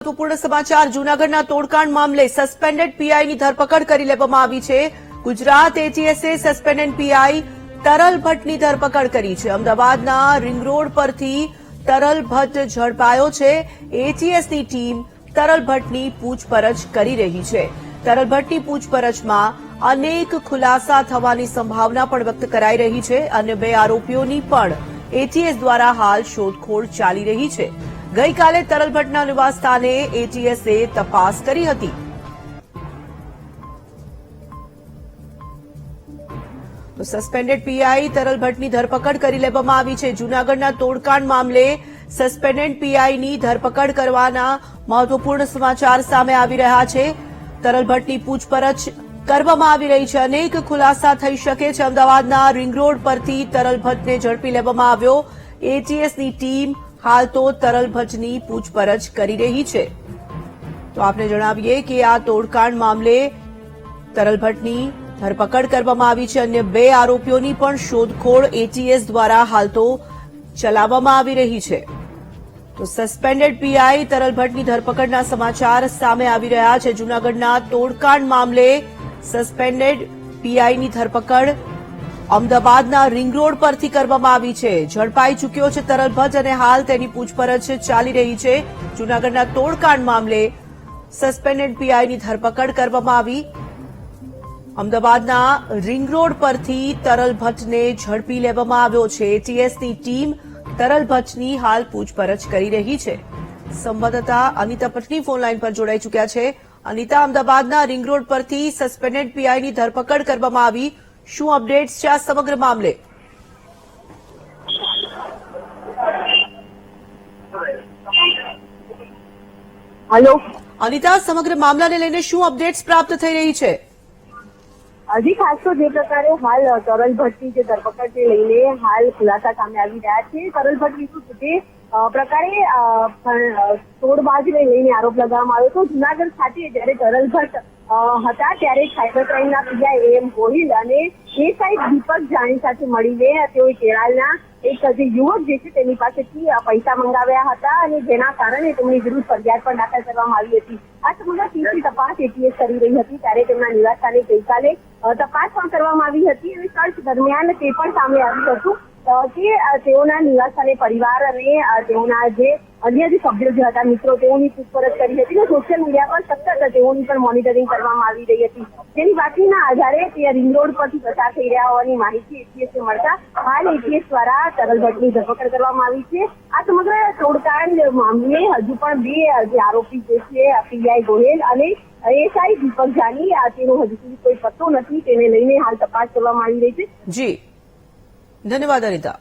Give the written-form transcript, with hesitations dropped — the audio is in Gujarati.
મહત્વપૂર્ણ સમાચાર જૂનાગઢના તોડકાંડ મામલે સસ્પેન્ડેડ પીઆઈની ધરપકડ કરી લેવામાં આવી છે। ગુજરાત એટીએસે સસ્પેન્ડેડ પીઆઈ તરલ ભટ્ટની ધરપકડ કરી છે। અમદાવાદના રિંગ રોડ પરથી તરલ ભટ્ટ ઝડપાયો છે। એટીએસની ટીમ તરલ ભટ્ટની પૂછપરછ કરી રહી છે। તરલ ભટ્ટની પૂછપરછમાં અનેક ખુલાસા થવાની સંભાવના પણ વ્યક્ત કરાઈ રહી છે। અન્ય બે આરોપીઓની પણ એટીએસ દ્વારા હાલ શોધખોળ ચાલી રહી છે। ગઈકાલે તરલ ભટ્ટના નિવાસસ્થાને એટીએસે તપાસ કરી હતી। તો સસ્પેન્ડેડ પીઆઈ તરલ ભટ્ટની ધરપકડ કરી લેવામાં આવી છે। જૂનાગઢના તોડકાંડ મામલે સસ્પેન્ડેડ પીઆઈની ધરપકડ કરવાના મહત્વપૂર્ણ સમાચાર સામે આવી રહ્યા છે। તરલ ભટ્ટની પૂછપરછ કરવામાં આવી રહી છે। અનેક ખુલાસા થઈ શકે છે। અમદાવાદના રિંગ રોડ પરથી તરલ ભટ્ટને ઝડપી લેવામાં આવ્યો। એટીએસની ટીમ હાલ તો તરલ ભટ્ટની પૂછપરછ કરી રહી છે। તો આપને જણાવીએ કે આ તોડકાંડ મામલે તરલ ભટ્ટની ધરપકડ કરવામાં આવી છે। અન્ય બે આરોપીઓની પણ શોધખોળ એટીએસ દ્વારા હાલ તો ચલાવવામાં આવી રહી છે। તો સસ્પેન્ડેડ પીઆઈ તરલ ભટ્ટની ધરપકડના સમાચાર સામે આવી રહ્યા છે। જૂનાગઢના તોડકાંડ મામલે સસ્પેન્ડેડ પીઆઈની ધરપકડ અમદાવાદના રિંગ રોડ પરથી કરવામાં આવી છે। ઝડપાઈ ચૂક્યો છે તરલ ભટ્ટ અને હાલ તેની પૂછપરછ ચાલી રહી છે। જૂનાગઢના તોડકાંડ મામલે સસ્પેન્ડેડ પીઆઈની ધરપકડ કરવામાં આવી। અમદાવાદના રિંગ રોડ પરથી તરલ ભટ્ટને ઝડપી લેવામાં આવ્યો છે। એટીએસની ટીમ તરલ ભટ્ટની હાલ પૂછપરછ કરી રહી છે। સંવાદદાતા અનિતા પટની ફોનલાઈન પર જોડાઈ ચૂક્યા છે। અનિતા, અમદાવાદના રિંગ રોડ પરથી સસ્પેન્ડેડ પીઆઈની ધરપકડ કરવામાં આવી, શું અપડેટ્સ છે આ સમગ્ર મામલે? હેલો અનિતા, સમગ્ર મામલાને લઈને શું અપડેટ્સ પ્રાપ્ત થઈ રહી છે? હજી ખાસ તો જે પ્રકારે હાલ તરલ ભટ્ટની જે ધરપકડને લઈને હાલ ખુલાસા સામે આવી રહ્યા છે। તરલ ભટ્ટ વિરુદ્ધ જે પ્રકારે તોડબાજીને લઈને આરોપ લગાવવામાં આવ્યો હતો, જૂનાગઢ ખાતે જયારે તરલ ભટ્ટ હતા ત્યારે સાયબર ક્રાઇમના પીઆઈ એમ ગોહિલ અને એસઆઈ દીપક જાની સાથે મળીને તેઓએ કેરાલના એક જે યુવક જે છે તેની પાસેથી પૈસા મંગાવ્યા હતા અને જેના કારણે તેમની વિરુદ્ધ ફરિયાદ પણ દાખલ કરવામાં આવી હતી। આ સમગ્ર કેસની તપાસ એટીએસ કરી રહી હતી ત્યારે તેમના નિવાસસ્થાને ગઈકાલે તપાસ પણ કરવામાં આવી હતી અને સર્ચ દરમિયાન તે પણ સામે આવ્યું હતું કે તેઓના નિવાસસ્થાને પરિવાર અને તેઓના જે અન્ય જે સભ્યો જે હતા, મિત્રો, તેઓની પૂછપરછ કરી હતી અને સોશિયલ મીડિયા પર સતત તેઓની પણ મોનિટરિંગ કરવામાં આવી રહી હતી। તેની બાતમીના આધારે તે રિંગ રોડ પરથી પસાર થઈ રહ્યા હોવાની માહિતી એટીએસને મળતા હાલ એટીએસ દ્વારા તરલ ભટ્ટની ધરપકડ કરવામાં આવી છે। આ સમગ્ર તોડકાંડ મામલે હજુ પણ બે જે આરોપી જે છે પીઆઈ ગોહિલ અને એસઆઈ દીપક જાની તેનો હજુ સુધી કોઈ પત્તો નથી, તેને લઈને હાલ તપાસ કરવામાં આવી રહી છે। જી, ધન્યવાદ અનિતા।